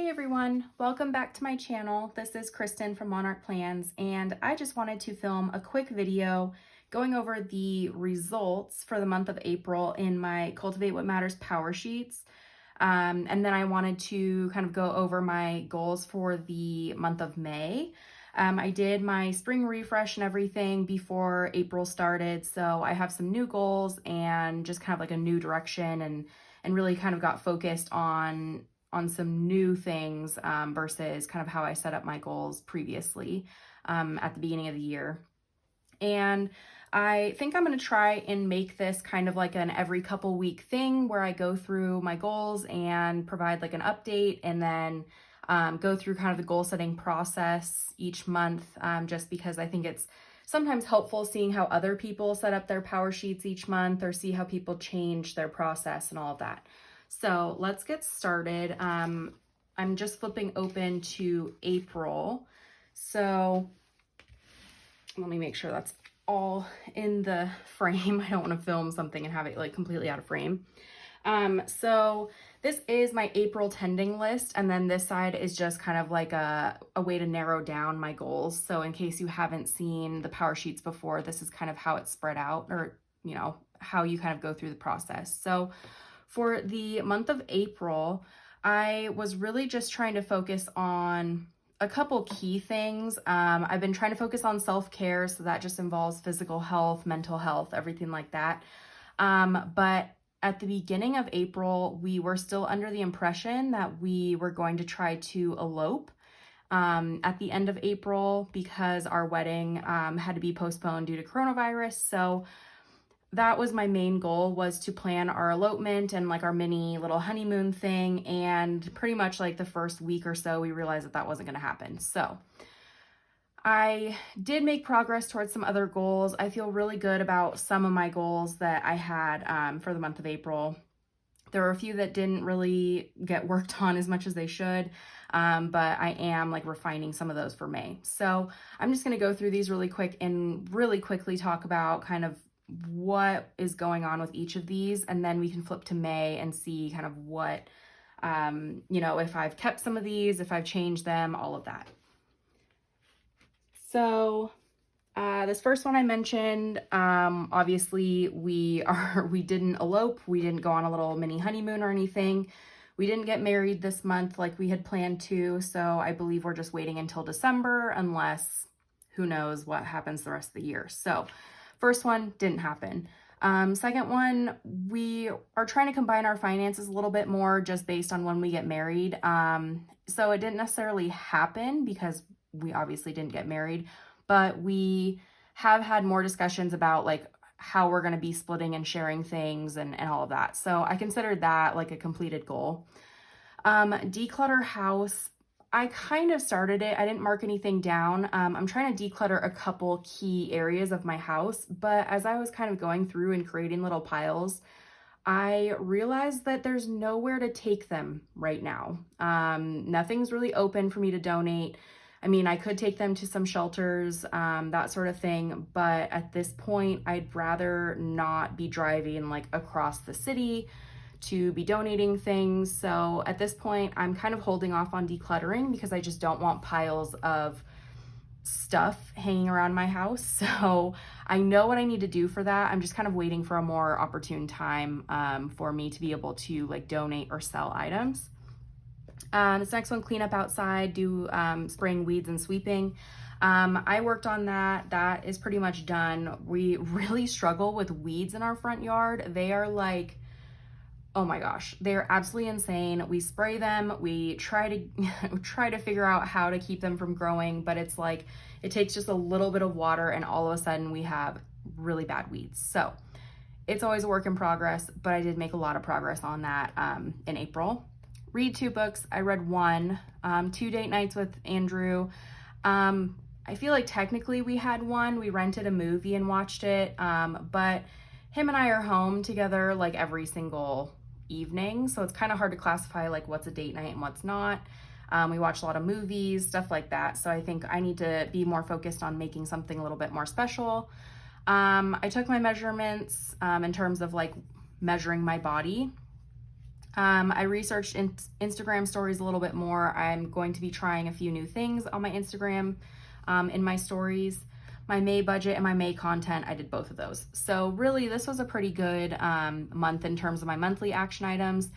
Hey everyone, welcome back to my channel. This is Kristen from Monarch Plans, and I just wanted to film a quick video going over the results for the month of April in my Cultivate What Matters Power Sheets. And then I wanted to kind of go over my goals for the month of May. I did my spring refresh and everything before April started, so I have some new goals and just kind of like a new direction and really kind of got focused on some new things versus kind of how I set up my goals previously at the beginning of the year. And I think I'm going to try and make this kind of like an every couple week thing where I go through my goals and provide like an update, and then go through kind of the goal setting process each month, just because I think it's sometimes helpful seeing how other people set up their power sheets each month, or see how people change their process and all of that. So let's get started. I'm just flipping open to April. So let me make sure that's all in the frame. I don't want to film something and have it like completely out of frame. So this is my April tending list, and then this side is just kind of like a way to narrow down my goals. So in case you haven't seen the power sheets before, this is kind of how it's spread out, or how you kind of go through the process. So for the month of April, I was really just trying to focus on a couple key things. I've been trying to focus on self-care, so that just involves physical health, mental health, everything like that. But at the beginning of April, we were still under the impression that we were going to try to elope at the end of April, because our wedding had to be postponed due to coronavirus. So that was my main goal, was to plan our elopement and like our mini little honeymoon thing. And pretty much like the first week or so, we realized that that wasn't going to happen. So I did make progress towards some other goals. I feel really good about some of my goals that I had for the month of April. There were a few that didn't really get worked on as much as they should, but I am like refining some of those for May. So I'm just going to go through these really quick and really quickly talk about kind of what is going on with each of these, and then we can flip to May and see kind of what, if I've kept some of these, if I've changed them, all of that. So this first one I mentioned, obviously we didn't elope, we didn't go on a little mini honeymoon or anything. We didn't get married this month like we had planned to, so I believe we're just waiting until December, unless who knows what happens the rest of the year. So first one didn't happen. Second one, we are trying to combine our finances a little bit more just based on when we get married. So it didn't necessarily happen because we obviously didn't get married, but we have had more discussions about like how we're going to be splitting and sharing things and all of that. So I considered that like a completed goal. Declutter house. I kind of started it. I didn't mark anything down. I'm trying to declutter a couple key areas of my house, but as I was kind of going through and creating little piles, I realized that there's nowhere to take them right now. Nothing's really open for me to donate. I mean, I could take them to some shelters, that sort of thing, but at this point, I'd rather not be driving like across the city to be donating things. So at this point, I'm kind of holding off on decluttering because I just don't want piles of stuff hanging around my house. So I know what I need to do for that. I'm just kind of waiting for a more opportune time for me to be able to like donate or sell items. This next one, clean up outside, do spraying weeds and sweeping. I worked on that. That is pretty much done. We really struggle with weeds in our front yard. They are like, oh my gosh, they're absolutely insane. We spray them. We try to figure out how to keep them from growing, but it's like, it takes just a little bit of water and all of a sudden we have really bad weeds. So it's always a work in progress, but I did make a lot of progress on that in April. Read 2 books. I read 1, 2 date nights with Andrew. I feel like technically we had 1. We rented a movie and watched it, but him and I are home together like every single evening, so it's kind of hard to classify like what's a date night and what's not. We watch a lot of movies, stuff like that, so I think I need to be more focused on making something a little bit more special. I took my measurements in terms of like measuring my body. I researched Instagram stories a little bit more. I'm going to be trying a few new things on my Instagram in my stories. My May budget and my May content, I did both of those. So really, this was a pretty good month in terms of my monthly action items.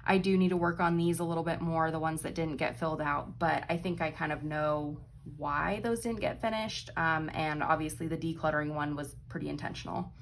I do need to work on these a little bit more, the ones that didn't get filled out, but I think I kind of know why those didn't get finished. And obviously the decluttering one was pretty intentional.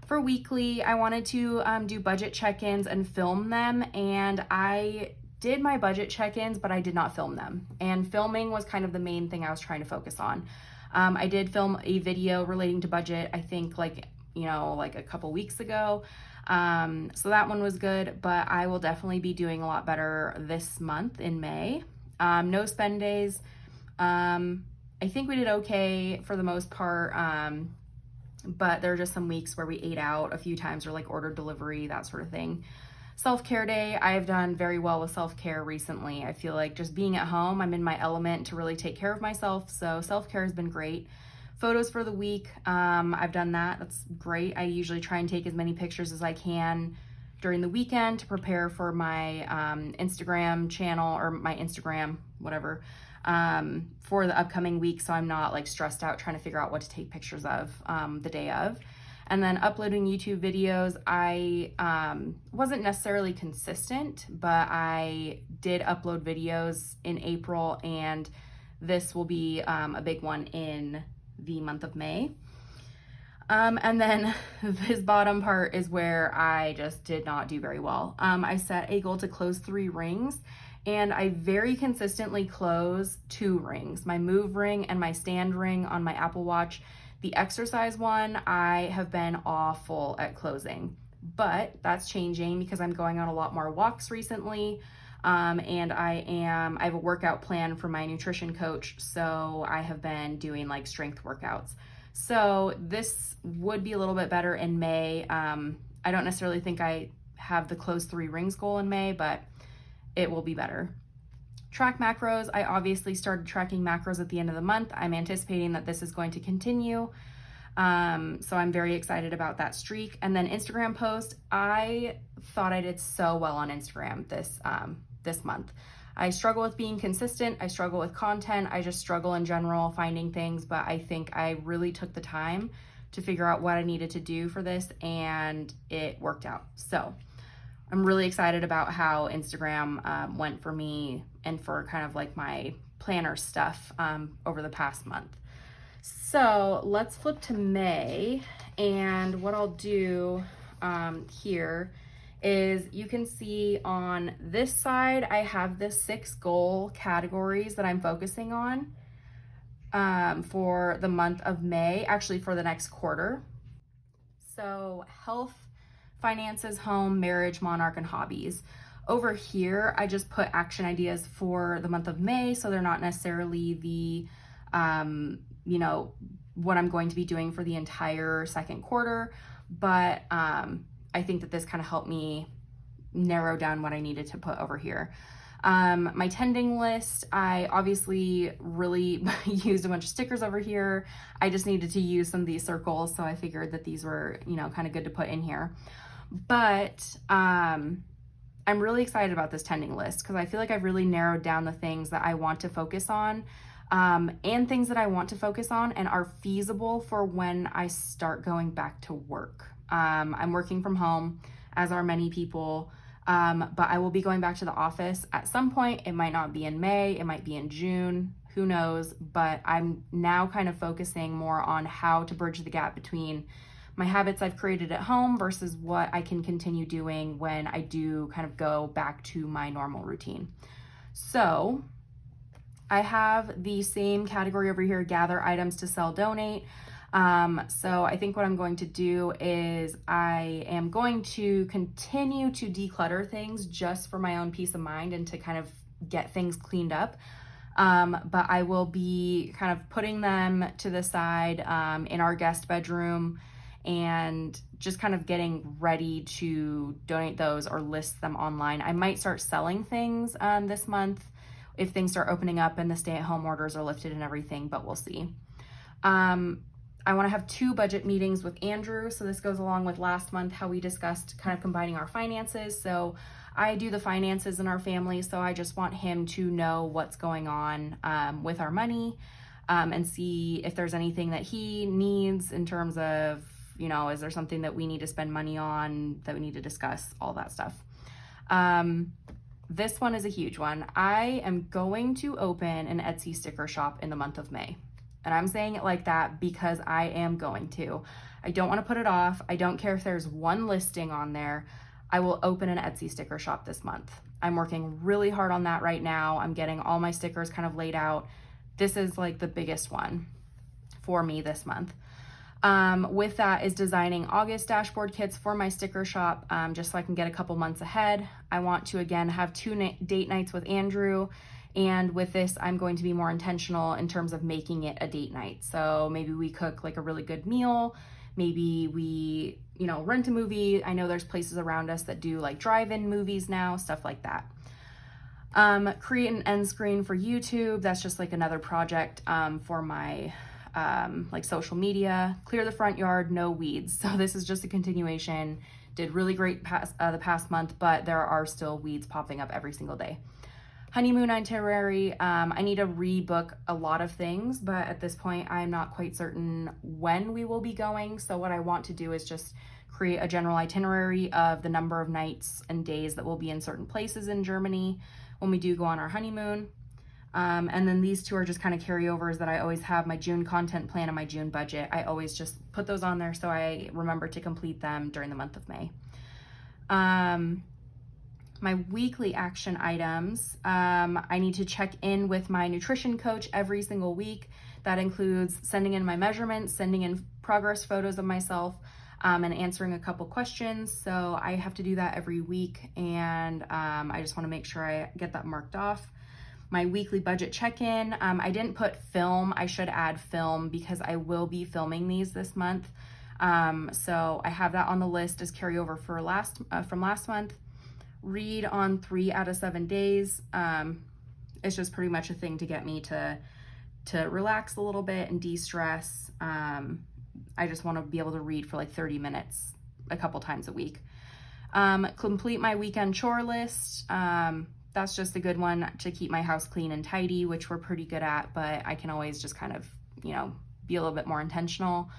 For weekly, I wanted to do budget check-ins and film them, and I did my budget check-ins, but I did not film them. And filming was kind of the main thing I was trying to focus on. I did film a video relating to budget, I think like a couple weeks ago. So that one was good, but I will definitely be doing a lot better this month in May. No spend days. I think we did okay for the most part. But there are just some weeks where we ate out a few times or like ordered delivery, that sort of thing. Self-care day, I have done very well with self-care recently. I feel like just being at home, I'm in my element to really take care of myself. So self-care has been great. Photos for the week, I've done that. That's great. I usually try and take as many pictures as I can during the weekend to prepare for my Instagram channel or my Instagram, whatever, for the upcoming week, so I'm not like stressed out trying to figure out what to take pictures of the day of. And then uploading YouTube videos, I wasn't necessarily consistent, but I did upload videos in April, and this will be a big one in the month of May. And then this bottom part is where I just did not do very well. I set a goal to close 3 rings, and I very consistently close 2 rings, my move ring and my stand ring on my Apple Watch. The exercise one, I have been awful at closing, but that's changing because I'm going on a lot more walks recently. And I have a workout plan from my nutrition coach. So I have been doing like strength workouts. So this would be a little bit better in May. I don't necessarily think I have the close 3 rings goal in May, but it will be better. Track macros. I obviously started tracking macros at the end of the month. I'm anticipating that this is going to continue. So I'm very excited about that streak. And then Instagram post. I thought I did so well on Instagram this month. I struggle with being consistent. I struggle with content. I just struggle in general finding things, but I think I really took the time to figure out what I needed to do for this, and it worked out. So I'm really excited about how Instagram went for me and for kind of like my planner stuff over the past month. So let's flip to May, and what I'll do here is you can see on this side, I have the 6 goal categories that I'm focusing on for the month of May, actually for the next quarter. So health, finances, home, marriage, monarch, and hobbies. Over here, I just put action ideas for the month of May, so they're not necessarily the, what I'm going to be doing for the entire second quarter, but I think that this kind of helped me narrow down what I needed to put over here. My tending list, I obviously really used a bunch of stickers over here. I just needed to use some of these circles, so I figured that these were, kind of good to put in here. But I'm really excited about this tending list because I feel like I've really narrowed down the things that I want to focus on and things that I want to focus on and are feasible for when I start going back to work. I'm working from home, as are many people, but I will be going back to the office at some point. It might not be in May, it might be in June, who knows, but I'm now kind of focusing more on how to bridge the gap between my habits I've created at home versus what I can continue doing when I do kind of go back to my normal routine. So I have the same category over here, gather items to sell, donate. So I think what I'm going to do is I am going to continue to declutter things just for my own peace of mind and to kind of get things cleaned up. But I will be kind of putting them to the side in our guest bedroom and just kind of getting ready to donate those or list them online. I might start selling things this month if things start opening up and the stay-at-home orders are lifted and everything, but we'll see. I want to have 2 budget meetings with Andrew. So this goes along with last month, how we discussed kind of combining our finances. So I do the finances in our family, so I just want him to know what's going on with our money, and see if there's anything that he needs in terms of, you know, is there something that we need to spend money on, that we need to discuss, all that stuff. This one is a huge one. I am going to open an Etsy sticker shop in the month of May. And I'm saying it like that because I am going to. I don't want to put it off. I don't care if there's one listing on there. I will open an Etsy sticker shop this month. I'm working really hard on that right now. I'm getting all my stickers kind of laid out. This is like the biggest one for me this month. With that is designing August dashboard kits for my sticker shop, just so I can get a couple months ahead. I want to, again, have 2 date nights with Andrew. And with this, I'm going to be more intentional in terms of making it a date night. So maybe we cook like a really good meal. Maybe we, you know, rent a movie. I know there's places around us that do like drive-in movies now, stuff like that. Create an end screen for YouTube. That's just like another project for my like social media. Clear the front yard, no weeds. So this is just a continuation. Did really great the past month, but there are still weeds popping up every single day. Honeymoon itinerary. I need to rebook a lot of things, but at this point I'm not quite certain when we will be going. So what I want to do is just create a general itinerary of the number of nights and days that we'll be in certain places in Germany when we do go on our honeymoon. And then these two are just kind of carryovers that I always have, my June content plan and my June budget. I always just put those on there so I remember to complete them during the month of May. My weekly action items, I need to check in with my nutrition coach every single week. That includes sending in my measurements, sending in progress photos of myself, and answering a couple questions. So I have to do that every week, and I just want to make sure I get that marked off. My weekly budget check-in, I didn't put film. I should add film because I will be filming these this month. So I have that on the list as carryover for from last month. Read on 3 out of 7 days. It's just pretty much a thing to get me to relax a little bit and de-stress. I just want to be able to read for like 30 minutes a couple times a week. Complete my weekend chore list. That's just a good one to keep my house clean and tidy, which we're pretty good at, but I can always just kind of, you know, be a little bit more intentional.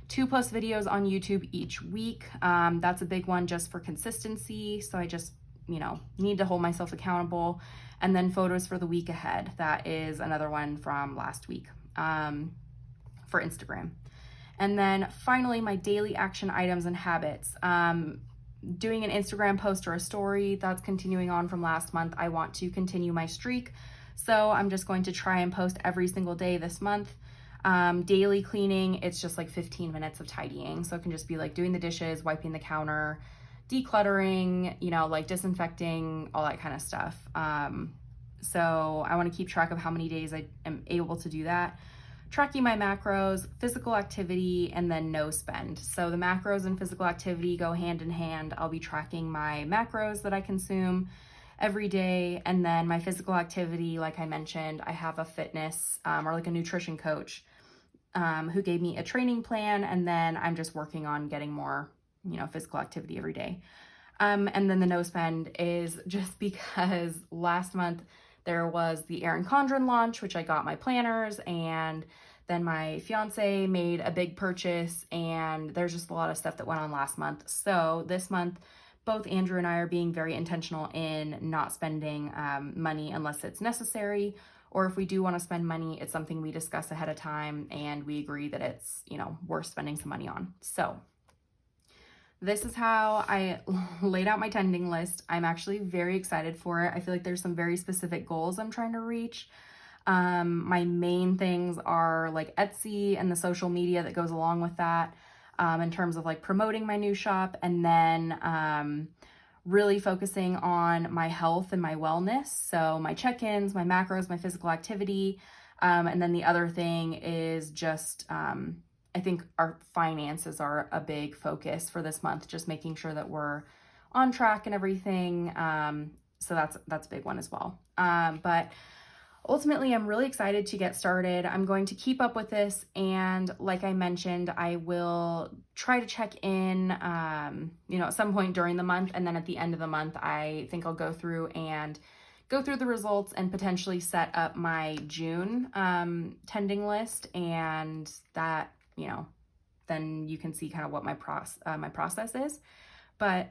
2+ videos on YouTube each week. That's a big one just for consistency. So I just, you know, need to hold myself accountable. And then photos for the week ahead. That is another one from last week for Instagram. And then finally, my daily action items and habits. Doing an Instagram post or a story, that's continuing on from last month. I want to continue my streak. So I'm just going to try and post every single day this month. Daily cleaning, it's just like 15 minutes of tidying. So it can just be like doing the dishes, wiping the counter, decluttering, you know, like disinfecting, all that kind of stuff. So I want to keep track of how many days I am able to do that. Tracking my macros, physical activity, and then no spend. So the macros and physical activity go hand in hand. I'll be tracking my macros that I consume every day, and then my physical activity, like I mentioned, I have a fitness or like a nutrition coach who gave me a training plan, and then I'm just working on getting more, you know, physical activity every day. And then the no spend is just because last month there was the Erin Condren launch, which I got my planners, and then my fiance made a big purchase, and there's just a lot of stuff that went on last month. So this month, both Andrew and I are being very intentional in not spending money unless it's necessary, or if we do want to spend money, it's something we discuss ahead of time and we agree that it's, you know, worth spending some money on. So this is how I laid out my tending list. I'm actually very excited for it. I feel like there's some very specific goals I'm trying to reach. My main things are like Etsy and the social media that goes along with that, in terms of like promoting my new shop, and then really focusing on my health and my wellness. So my check-ins, my macros, my physical activity. And then the other thing is just, I think our finances are a big focus for this month, just making sure that we're on track and everything. So that's a big one as well. But Ultimately, I'm really excited to get started. I'm going to keep up with this, and like I mentioned, I will try to check in, at some point during the month, and then at the end of the month, I think I'll go through the results and potentially set up my June tending list, and that, then you can see kind of what my process is. But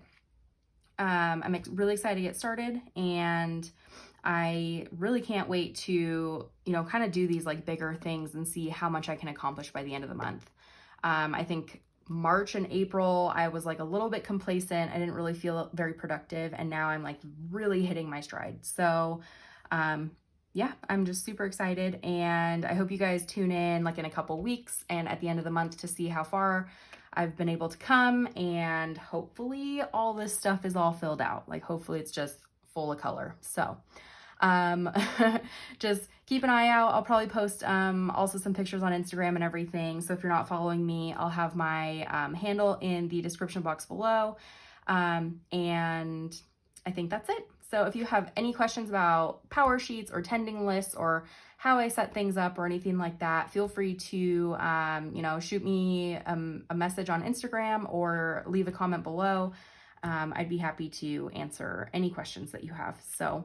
I'm really excited to get started, and I really can't wait to, kind of do these like bigger things and see how much I can accomplish by the end of the month. I think March and April, I was like a little bit complacent. I didn't really feel very productive. And now I'm like really hitting my stride. So, yeah, I'm just super excited. And I hope you guys tune in like in a couple weeks and at the end of the month to see how far I've been able to come. And hopefully all this stuff is all filled out. Like hopefully it's just full of color. So, just keep an eye out. I'll probably post also some pictures on Instagram and everything. So if you're not following me, I'll have my handle in the description box below. And I think that's it. So if you have any questions about power sheets or tending lists or how I set things up or anything like that, feel free to, shoot me a message on Instagram or leave a comment below. I'd be happy to answer any questions that you have. So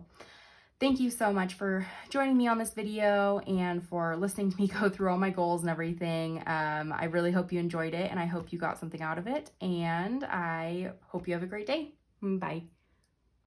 thank you so much for joining me on this video and for listening to me go through all my goals and everything. I really hope you enjoyed it, and I hope you got something out of it, and I hope you have a great day. Bye.